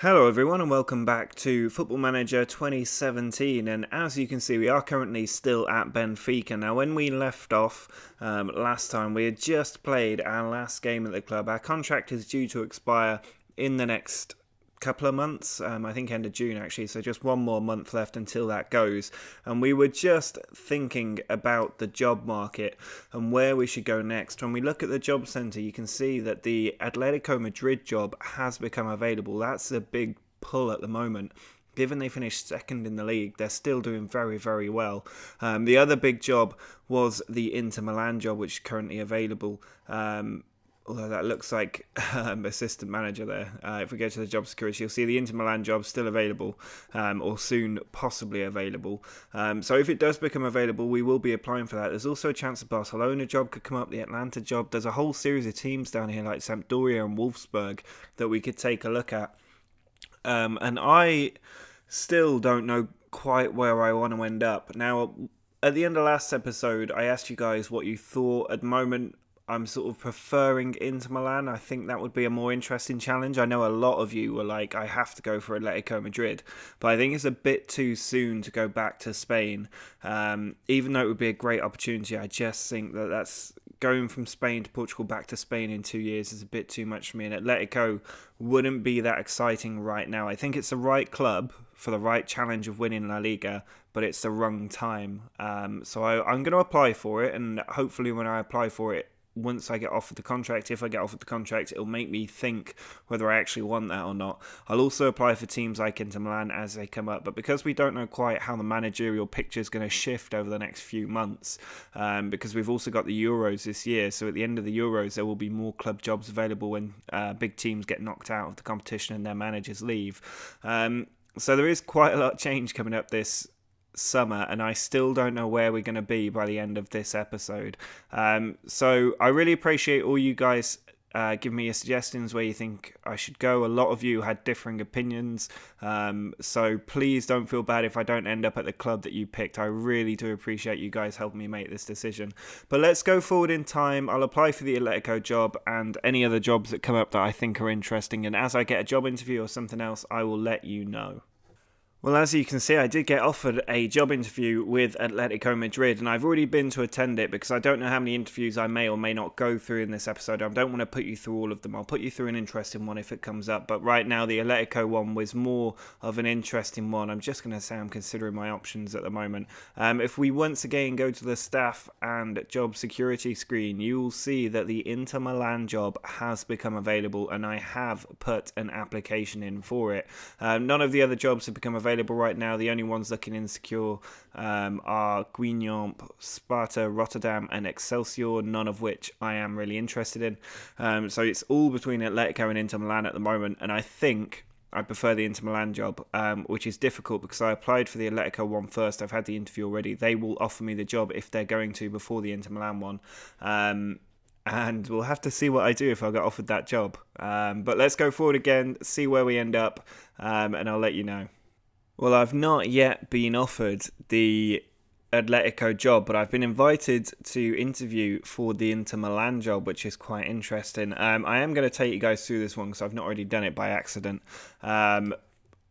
Hello everyone and welcome back to Football Manager 2017, and as you can see we are currently still at Benfica. Now when we left off last time we had just played our last game at the club. Our contract is due to expire in the next couple of months, I think end of June actually, so just one more month left until that goes, and we were just thinking about the job market and where we should go next. When we look at the job centre, you can see that the Atletico Madrid job has become available. That's a big pull at the moment. Given they finished second in the league, they're still doing very, very well. The other big job was the Inter Milan job, which is currently available. Although that looks like assistant manager there. If we go to the job security, you'll see the Inter Milan job still available, or soon possibly available. So if it does become available, we will be applying for that. There's also a chance the Barcelona job could come up, the Atlanta job. There's a whole series of teams down here like Sampdoria and Wolfsburg that we could take a look at. And I still don't know quite where I want to end up. Now, at the end of last episode, I asked you guys what you thought. At the moment, I'm sort of preferring Inter Milan. I think that would be a more interesting challenge. I know a lot of you were like, I have to go for Atletico Madrid. But I think it's a bit too soon to go back to Spain. Even though it would be a great opportunity, I just think that that's going from Spain to Portugal back to Spain in 2 years is a bit too much for me. And Atletico wouldn't be that exciting right now. I think it's the right club for the right challenge of winning La Liga, but it's the wrong time. So I'm going to apply for it, and hopefully when I apply for it, once I get offered the contract, if I get offered the contract, it'll make me think whether I actually want that or not. I'll also apply for teams like Inter Milan as they come up, but because we don't know quite how the managerial picture is going to shift over the next few months, because we've also got the Euros this year, so at the end of the Euros there will be more club jobs available when big teams get knocked out of the competition and their managers leave. So there is quite a lot of change coming up this summer, and I still don't know where we're going to be by the end of this episode. So I really appreciate all you guys giving me your suggestions where you think I should go. A lot of you had differing opinions, so please don't feel bad if I don't end up at the club that you picked. I really do appreciate you guys helping me make this decision. But let's go forward in time. I'll apply for the Atletico job and any other jobs that come up that I think are interesting, and as I get a job interview or something else, I will let you know. Well, as you can see, I did get offered a job interview with Atletico Madrid, and I've already been to attend it because I don't know how many interviews I may or may not go through in this episode. I don't want to put you through all of them. I'll put you through an interesting one if it comes up, but right now the Atletico one was more of an interesting one. I'm just going to say I'm considering my options at the moment. If we once again go to the staff and job security screen, you will see that the Inter Milan job has become available, and I have put an application in for it. None of the other jobs have become available right now. The only ones looking insecure are Guignon, Sparta, Rotterdam and Excelsior, none of which I am really interested in. So it's all between Atletico and Inter Milan at the moment, and I think I prefer the Inter Milan job, which is difficult because I applied for the Atletico one first. I've had the interview already. They will offer me the job if they're going to before the Inter Milan one. And we'll have to see what I do if I get offered that job. But let's go forward again, see where we end up, and I'll let you know. Well, I've not yet been offered the Atletico job, but I've been invited to interview for the Inter Milan job, which is quite interesting. I am going to take you guys through this one because I've not already done it by accident. And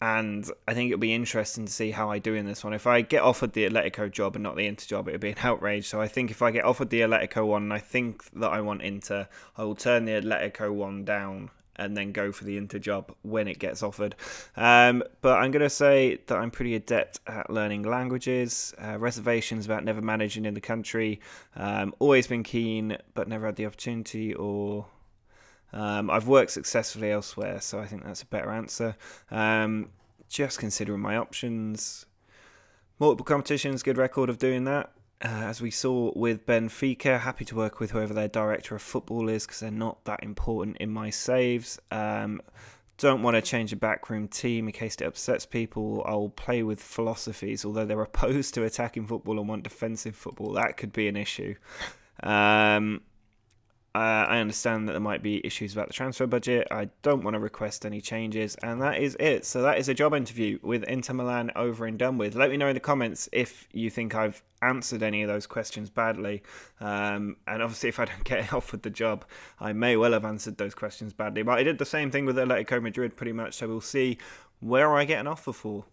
I think it'll be interesting to see how I do in this one. If I get offered the Atletico job and not the Inter job, it'll be an outrage. So I think if I get offered the Atletico one and I think that I want Inter, I will turn the Atletico one down and then go for the Inter job when it gets offered. But I'm going to say that I'm pretty adept at learning languages, reservations about never managing in the country, always been keen but never had the opportunity, or I've worked successfully elsewhere, so I think that's a better answer. Just considering my options. Multiple competitions, good record of doing that. As we saw with Benfica, happy to work with whoever their director of football is because they're not that important in my saves. Don't want to change a backroom team in case it upsets people. I'll play with philosophies, although they're opposed to attacking football and want defensive football. That could be an issue. I understand that there might be issues about the transfer budget. I don't want to request any changes, and that is it. So that is a job interview with Inter Milan over and done with. Let me know in the comments if you think I've answered any of those questions badly. And obviously, if I don't get offered the job, I may well have answered those questions badly. But I did the same thing with Atletico Madrid pretty much, so we'll see where I get an offer for.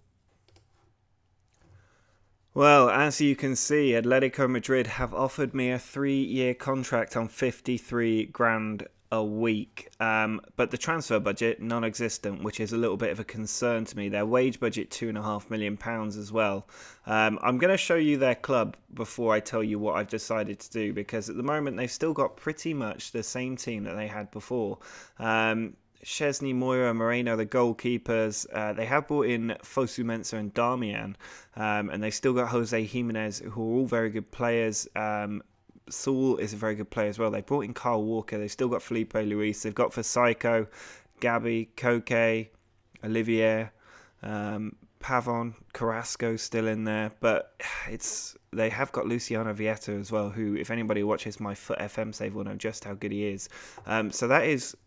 Well, as you can see, Atletico Madrid have offered me a 3-year contract on 53 grand a week. But the transfer budget, non-existent, which is a little bit of a concern to me. Their wage budget, £2.5 million as well. I'm going to show you their club before I tell you what I've decided to do, because at the moment they've still got pretty much the same team that they had before. Szczesny, Moira, Moreno, the goalkeepers. They have brought in Fosu Mensah and Darmian, and they've still got Jose Jimenez, who are all very good players. Saul is a very good player as well. They brought in Kyle Walker. They've still got Felipe Luis. They've got Fasaico, Gabi, Koke, Olivier, Pavon, Carrasco still in there. But they have got Luciano Vieta as well, who, if anybody watches my Foot FM save, will know just how good he is. So that is...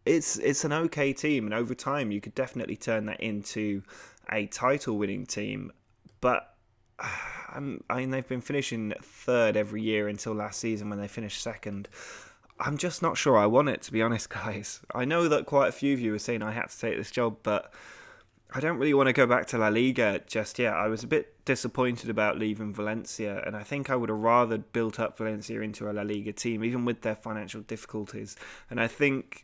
It's an okay team, and over time you could definitely turn that into a title-winning team. But they've been finishing third every year until last season when they finished second. I'm just not sure I want it, to be honest, guys. I know that quite a few of you were saying I had to take this job, but I don't really want to go back to La Liga just yet. I was a bit disappointed about leaving Valencia, and I think I would have rather built up Valencia into a La Liga team, even with their financial difficulties. And I think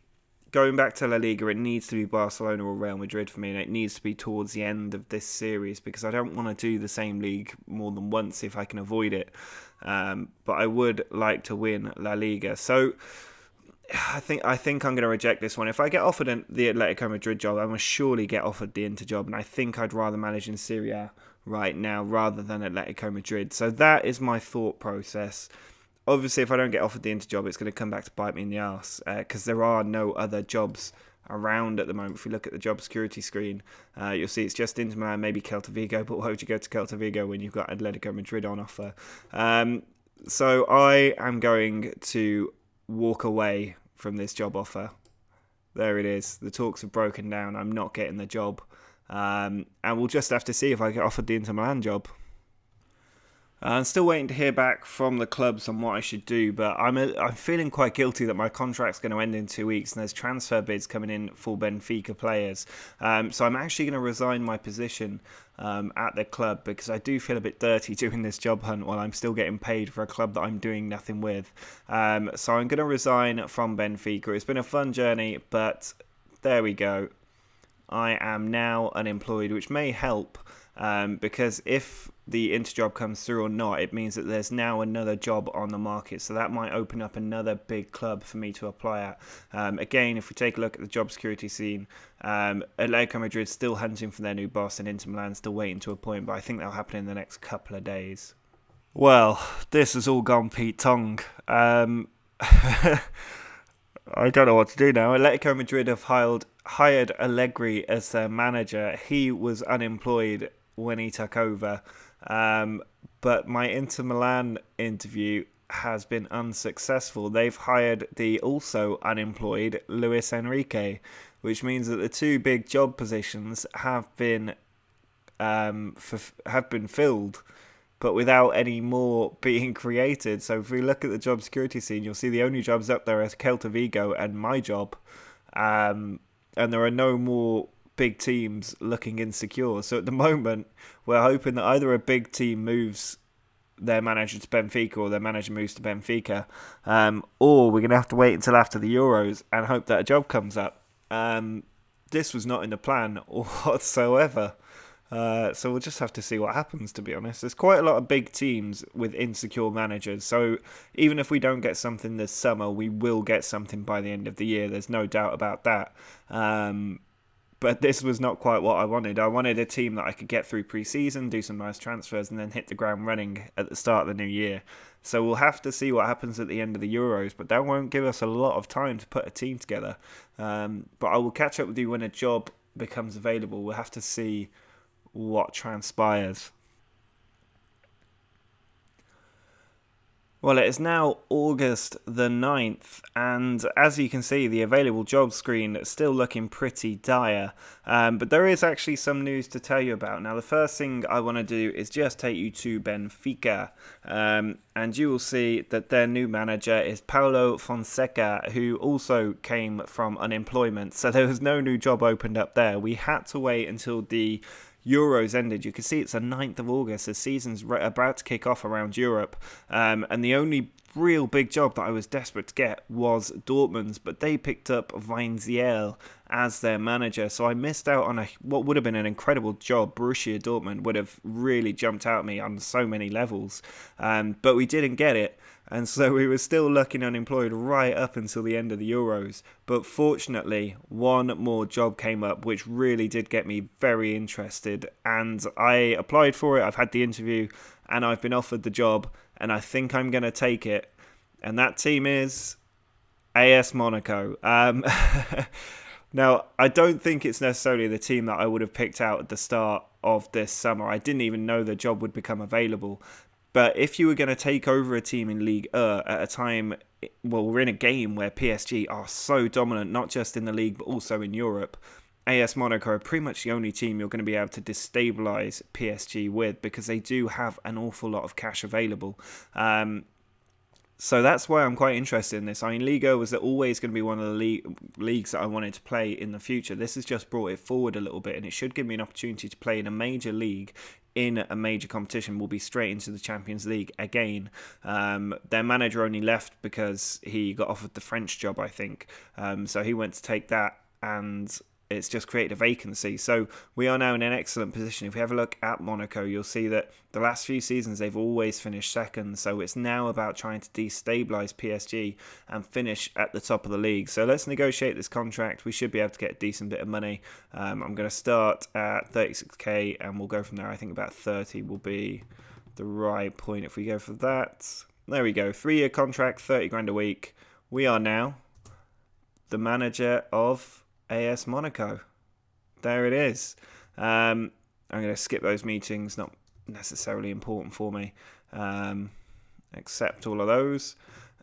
going back to La Liga, it needs to be Barcelona or Real Madrid for me, and it needs to be towards the end of this series, because I don't want to do the same league more than once if I can avoid it. But I would like to win La Liga. So I think I'm going to reject this one. If I get offered the Atletico Madrid job, I must surely get offered the Inter job, and I think I'd rather manage in Serie A right now rather than Atletico Madrid. So that is my thought process. Obviously, if I don't get offered the Inter job, it's going to come back to bite me in the arse, because there are no other jobs around at the moment. If we look at the job security screen, you'll see it's just Inter Milan, maybe Celta Vigo, but why would you go to Celta Vigo when you've got Atletico Madrid on offer? So I am going to walk away from this job offer. There it is. The talks have broken down. I'm not getting the job. And we'll just have to see if I get offered the Inter Milan job. I'm still waiting to hear back from the clubs on what I should do, but I'm feeling quite guilty that my contract's going to end in 2 weeks, and there's transfer bids coming in for Benfica players. So I'm actually going to resign my position at the club, because I do feel a bit dirty doing this job hunt while I'm still getting paid for a club that I'm doing nothing with. So I'm going to resign from Benfica. It's been a fun journey, but there we go. I am now unemployed, which may help. Because if the Inter job comes through or not, it means that there's now another job on the market. So that might open up another big club for me to apply at. Again, if we take a look at the job security scene, Atletico Madrid still hunting for their new boss, and Inter Milan still waiting to appoint, but I think that'll happen in the next couple of days. Well, this has all gone Pete Tong. I don't know what to do now. Atletico Madrid have hired Allegri as their manager. He was unemployed when he took over. But my Inter Milan interview has been unsuccessful. They've hired the also unemployed Luis Enrique, which means that the two big job positions have been filled, but without any more being created. So if we look at the job security scene, you'll see the only jobs up there are Celta Vigo and my job. And there are no more big teams looking insecure. So at the moment, we're hoping that either a big team moves their manager to Benfica or their manager moves to Benfica, or we're going to have to wait until after the Euros and hope that a job comes up. This was not in the plan whatsoever. So we'll just have to see what happens, to be honest. There's quite a lot of big teams with insecure managers. So even if we don't get something this summer, we will get something by the end of the year. There's no doubt about that. But this was not quite what I wanted. I wanted a team that I could get through pre-season, do some nice transfers, and then hit the ground running at the start of the new year. So we'll have to see what happens at the end of the Euros, but that won't give us a lot of time to put a team together. But I will catch up with you when a job becomes available. We'll have to see what transpires. Well, it is now August the 9th, and as you can see, the available job screen is still looking pretty dire. But there is actually some news to tell you about. Now, the first thing I want to do is just take you to Benfica, and you will see that their new manager is Paulo Fonseca, who also came from unemployment. So there was no new job opened up there. We had to wait until the Euros ended. You can see it's the 9th of August. The season's about to kick off around Europe. And the only real big job that I was desperate to get was Dortmund's, but they picked up Weinziel as their manager. So I missed out on what would have been an incredible job. Borussia Dortmund would have really jumped out at me on so many levels. But we didn't get it. And so we were still looking unemployed right up until the end of the Euros. But fortunately, one more job came up, which really did get me very interested. And I applied for it. I've had the interview and I've been offered the job. And I think I'm going to take it. And that team is AS Monaco. Now, I don't think it's necessarily the team that I would have picked out at the start of this summer. I didn't even know the job would become available. But if you were going to take over a team in Ligue 1 at a time, well, we're in a game where PSG are so dominant, not just in the league, but also in Europe. AS Monaco are pretty much the only team you're going to be able to destabilise PSG with, because they do have an awful lot of cash available. So that's why I'm quite interested in this. I mean, Liga was always going to be one of the leagues that I wanted to play in the future. This has just brought it forward a little bit, and it should give me an opportunity to play in a major league in a major competition. Will be straight into the Champions League again. Their manager only left because he got offered the French job, I think. So he went to take that, and it's just created a vacancy. So we are now in an excellent position. If we have a look at Monaco, you'll see that the last few seasons they've always finished second. So it's now about trying to destabilise PSG and finish at the top of the league. So let's negotiate this contract. We should be able to get a decent bit of money. I'm going to start at 36k and we'll go from there. I think about 30 will be the right point if we go for that. There we go. 3-year contract, 30 grand a week. We are now the manager of AS Monaco. There it is. I'm going to skip those meetings, not necessarily important for me. Accept all of those.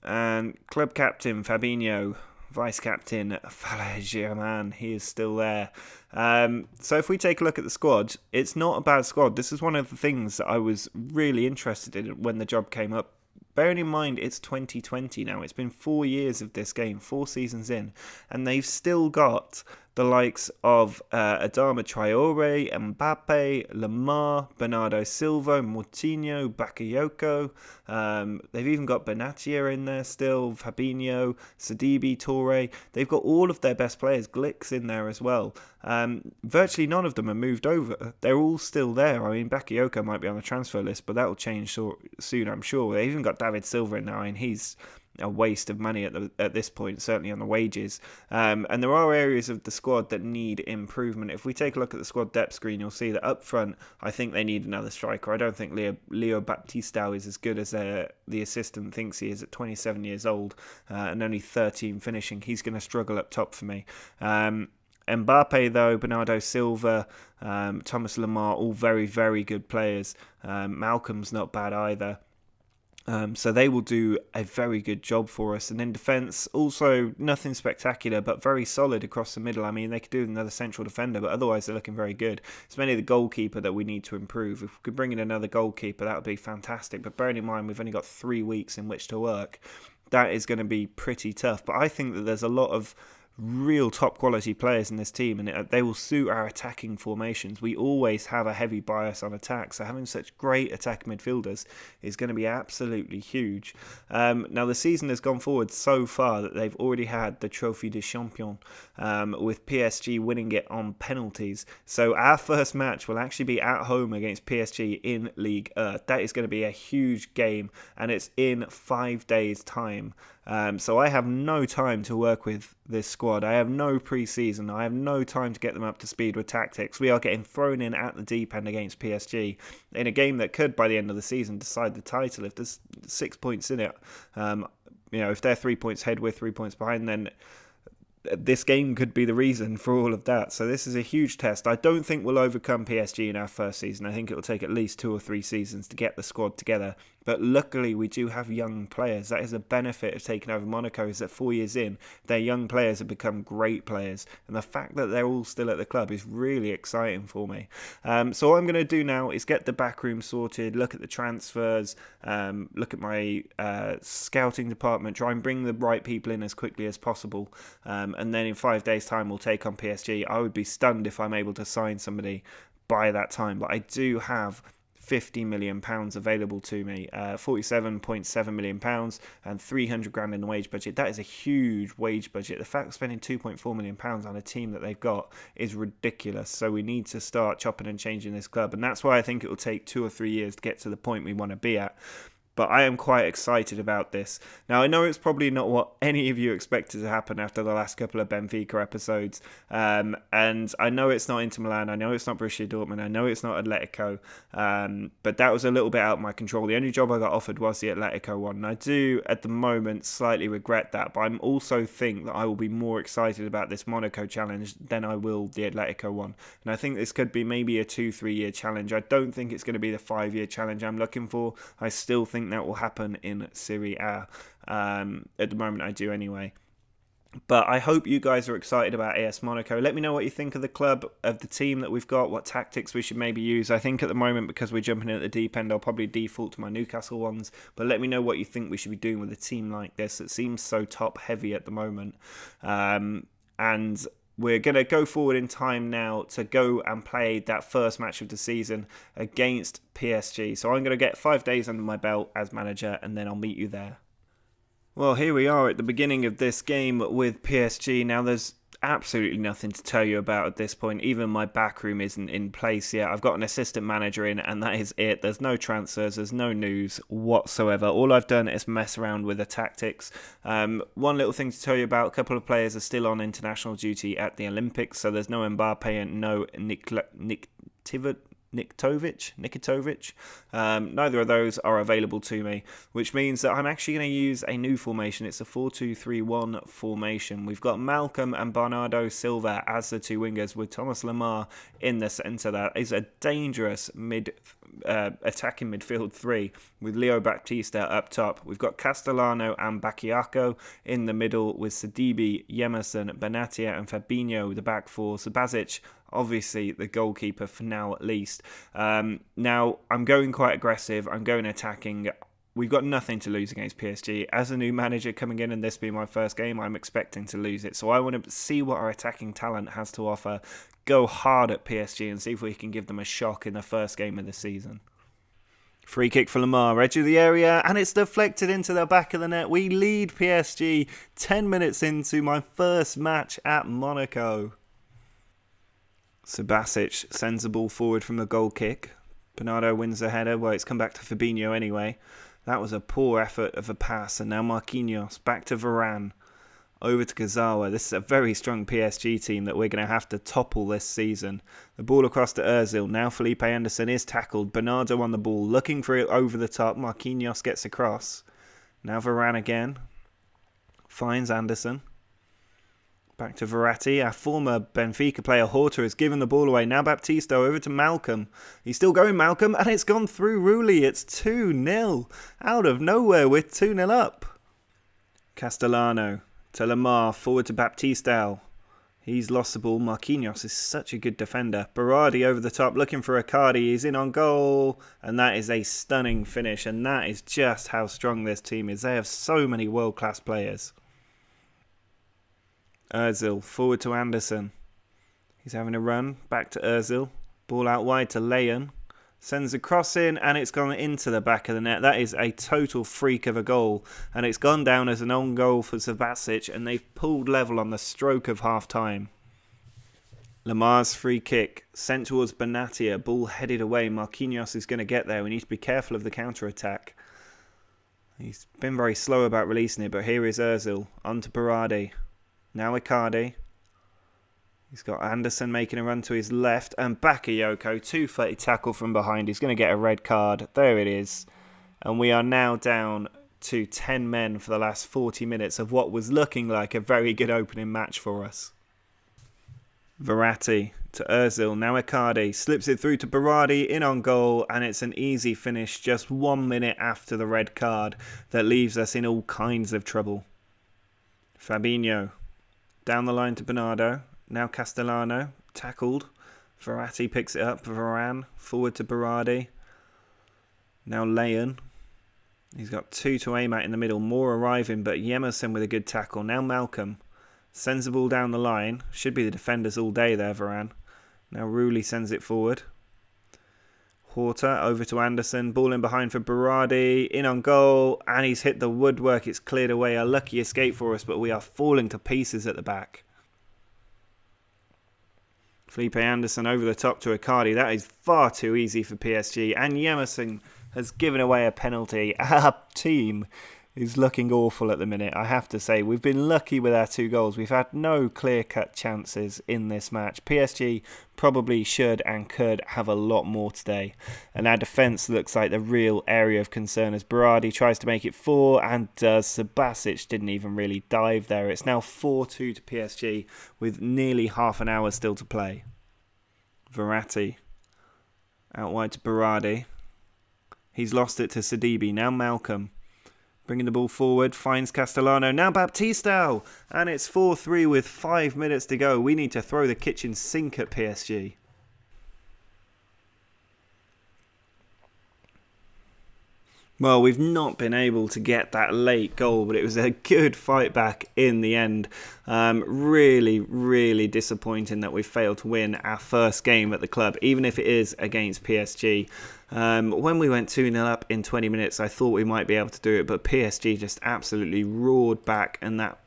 And club captain Fabinho, vice captain Valencia, he is still there. So if we take a look at the squad, it's not a bad squad. This is one of the things that I was really interested in when the job came up. Bearing in mind it's 2020 now, it's been 4 years of this game, 4 seasons in, and they've still got the likes of Adama Traore, Mbappe, Lemar, Bernardo Silva, Moutinho, Bakayoko. They've even got Benatia in there still, Fabinho, Sidibe, Toure. They've got all of their best players, Glick's in there as well. Virtually none of them have moved over. They're all still there. I mean, Bakayoko might be on the transfer list, but that will change soon, I'm sure. They've even got David Silva in there, and he's a waste of money at this point, certainly on the wages. And there are areas of the squad that need improvement. If we take a look at the squad depth screen, you'll see that up front, I think they need another striker. I don't think Leo Baptistao is as good as the assistant thinks he is at 27 years old and only 13 finishing. He's going to struggle up top for me. Mbappe, though, Bernardo Silva, Thomas Lemar, all very, very good players. Malcolm's not bad either. So they will do a very good job for us. And in defence, also nothing spectacular, but very solid across the middle. I mean, they could do another central defender, but otherwise they're looking very good. It's mainly the goalkeeper that we need to improve. If we could bring in another goalkeeper, that would be fantastic. But bearing in mind, we've only got 3 weeks in which to work. That is going to be pretty tough. But I think that there's a lot of real top quality players in this team, and they will suit our attacking formations. We always have a heavy bias on attack, so having such great attack midfielders is going to be absolutely huge. Now the season has gone forward so far that they've already had the Trophy des Champions, with PSG winning it on penalties. So our first match will actually be at home against PSG in Ligue 1. That is going to be a huge game, and it's in 5 days' time. So I have no time to work with this squad. I have no pre-season. I have no time to get them up to speed with tactics. We are getting thrown in at the deep end against PSG in a game that could, by the end of the season, decide the title. If there's 6 points in it, if they're 3 points ahead, we're 3 points behind, then this game could be the reason for all of that. So this is a huge test. I don't think we'll overcome PSG in our first season. I think it will take at least 2 or 3 seasons to get the squad together. But luckily, we do have young players. That is a benefit of taking over Monaco, is that 4 years in, their young players have become great players. And the fact that they're all still at the club is really exciting for me. So what I'm going to do now is get the back room sorted, look at the transfers, look at my scouting department, try and bring the right people in as quickly as possible. And then in 5 days' time, we'll take on PSG. I would be stunned if I'm able to sign somebody by that time. But I do have £50 million available to me, £47.7 million and 300 grand in the wage budget. That is a huge wage budget. The fact of spending £2.4 million on a team that they've got is ridiculous. So we need to start chopping and changing this club. And that's why I think it will take 2 or 3 years to get to the point we want to be at. But I am quite excited about this. Now, I know it's probably not what any of you expected to happen after the last couple of Benfica episodes. And I know it's not Inter Milan. I know it's not Borussia Dortmund. I know it's not Atletico. But that was a little bit out of my control. The only job I got offered was the Atletico one. And I do, at the moment, slightly regret that. But I also think that I will be more excited about this Monaco challenge than I will the Atletico one. And I think this could be maybe a 2-3 year challenge. I don't think it's going to be the 5 year challenge I'm looking for. I still think that will happen in Serie A. At the moment, I do anyway. But I hope you guys are excited about AS Monaco. Let me know what you think of the club, of the team that we've got, what tactics we should maybe use. I think at the moment, because we're jumping in at the deep end, I'll probably default to my Newcastle ones. But let me know what you think we should be doing with a team like this. It seems so top heavy at the moment. And we're going to go forward in time now to go and play that first match of the season against PSG. So I'm going to get 5 days under my belt as manager, and then I'll meet you there. Well, here we are at the beginning of this game with PSG. Now, there's absolutely nothing to tell you about at this point. Even my backroom isn't in place yet. I've got an assistant manager in, and that is it. There's no transfers, there's no news whatsoever. All I've done is mess around with the tactics. One little thing to tell you about: a couple of players are still on international duty at the Olympics, so there's no Mbappe and no Nikitovic. Neither of those are available to me, which means that I'm actually going to use a new formation. It's a 4-2-3-1 formation. We've got Malcolm and Bernardo Silva as the two wingers, with Thomas Lemar in the centre. That is a dangerous attacking midfield three, with Leo Baptista up top. We've got Castellano and Bakayoko in the middle, with Sidibe, Yemerson, Benatia and Fabinho the back four. Subasic, obviously the goalkeeper for now at least. Now, I'm going quite aggressive. I'm going attacking. We've got nothing to lose against PSG. As a new manager coming in and this being my first game, I'm expecting to lose it. So I want to see what our attacking talent has to offer, go hard at PSG and see if we can give them a shock in the first game of the season. Free kick for Lemar, edge of the area, and it's deflected into the back of the net. We lead PSG 10 minutes into my first match at Monaco. Subasic sends the ball forward from the goal kick. Bernardo wins the header. Well, it's come back to Fabinho anyway. That was a poor effort of a pass. And now Marquinhos back to Varane. Over to Gazawa. This is a very strong PSG team that we're going to have to topple this season. The ball across to Ozil. Now Felipe Anderson is tackled. Bernardo on the ball, looking for it over the top. Marquinhos gets across. Now Varane again. Finds Anderson. Back to Verratti. Our former Benfica player Horta has given the ball away. Now Baptista over to Malcolm. He's still going, Malcolm, and it's gone through Rulli. It's 2-0. Out of nowhere, we're 2-0 up. Castellano to Lemar. Forward to Baptista. He's lost the ball. Marquinhos is such a good defender. Berardi over the top, looking for Icardi. He's in on goal. And that is a stunning finish. And that is just how strong this team is. They have so many world-class players. Ozil, forward to Anderson. He's having a run. Back to Ozil. Ball out wide to Leon. Sends a cross in, and it's gone into the back of the net. That is a total freak of a goal. And it's gone down as an own goal for Subasic, and they've pulled level on the stroke of half-time. Lemar's free kick. Sent towards Benatia. Ball headed away. Marquinhos is going to get there. We need to be careful of the counter-attack. He's been very slow about releasing it, but here is Ozil. On to Berardi. Now Icardi. He's got Anderson making a run to his left. And Bakayoko, 2-footed tackle from behind. He's going to get a red card. There it is. And we are now down to 10 men for the last 40 minutes of what was looking like a very good opening match for us. Verratti to Ozil, now Icardi, slips it through to Berardi, in on goal, and it's an easy finish just 1 minute after the red card that leaves us in all kinds of trouble. Fabinho, down the line to Bernardo, now Castellano, tackled, Verratti picks it up, Varane, forward to Berardi, now Leon, he's got 2 to aim at in the middle, more arriving, but Yemerson with a good tackle, now Malcolm, sends the ball down the line. Should be the defenders all day there, Varane. Now Rulli sends it forward. Horta over to Anderson. Ball in behind for Berardi. In on goal. And he's hit the woodwork. It's cleared away. A lucky escape for us, but we are falling to pieces at the back. Felipe Anderson over the top to Icardi. That is far too easy for PSG. And Yemerson has given away a penalty. Our team is looking awful at the minute, I have to say. We've been lucky with our 2 goals. We've had no clear-cut chances in this match. PSG probably should and could have a lot more today. And our defence looks like the real area of concern as Berardi tries to make it 4 and does. Subasic didn't even really dive there. It's now 4-2 to PSG with nearly half an hour still to play. Verratti out wide to Berardi. He's lost it to Sidibe. Now Malcolm. Bringing the ball forward, finds Castellano, now Baptistao, and it's 4-3 with 5 minutes to go. We need to throw the kitchen sink at PSG. Well, we've not been able to get that late goal, but it was a good fight back in the end. Really, really disappointing that we failed to win our first game at the club, even if it is against PSG. When we went 2-0 up in 20 minutes, I thought we might be able to do it, but PSG just absolutely roared back, and that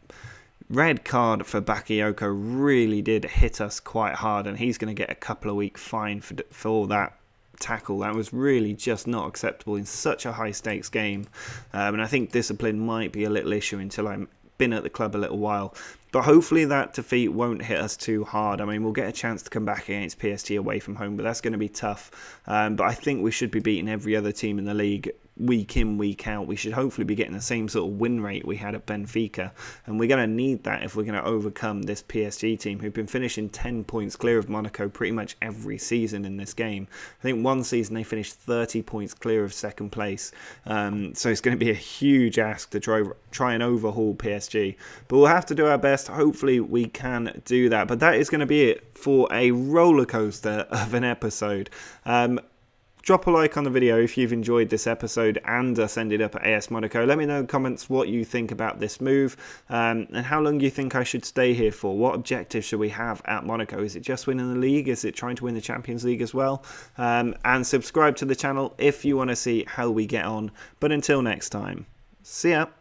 red card for Bakayoko really did hit us quite hard, and he's going to get a couple of week fine for that tackle. That was really just not acceptable in such a high stakes game, and I think discipline might be a little issue until I've been at the club a little while. But hopefully that defeat won't hit us too hard. I mean, we'll get a chance to come back against PSG away from home, but that's going to be tough. But I think we should be beating every other team in the league week in, week out. We should hopefully be getting the same sort of win rate we had at Benfica. And we're going to need that if we're going to overcome this PSG team who've been finishing 10 points clear of Monaco pretty much every season in this game. I think one season they finished 30 points clear of second place. So it's going to be a huge ask to try and overhaul PSG. But we'll have to do our best. Hopefully we can do that. But that is going to be it for a roller coaster of an episode. Drop a like on the video if you've enjoyed this episode and us ended up at AS Monaco. Let me know in the comments what you think about this move and how long you think I should stay here for. What objective should we have at Monaco? Is it just winning the league? Is it trying to win the Champions League as well? And subscribe to the channel if you want to see how we get on. But until next time, see ya.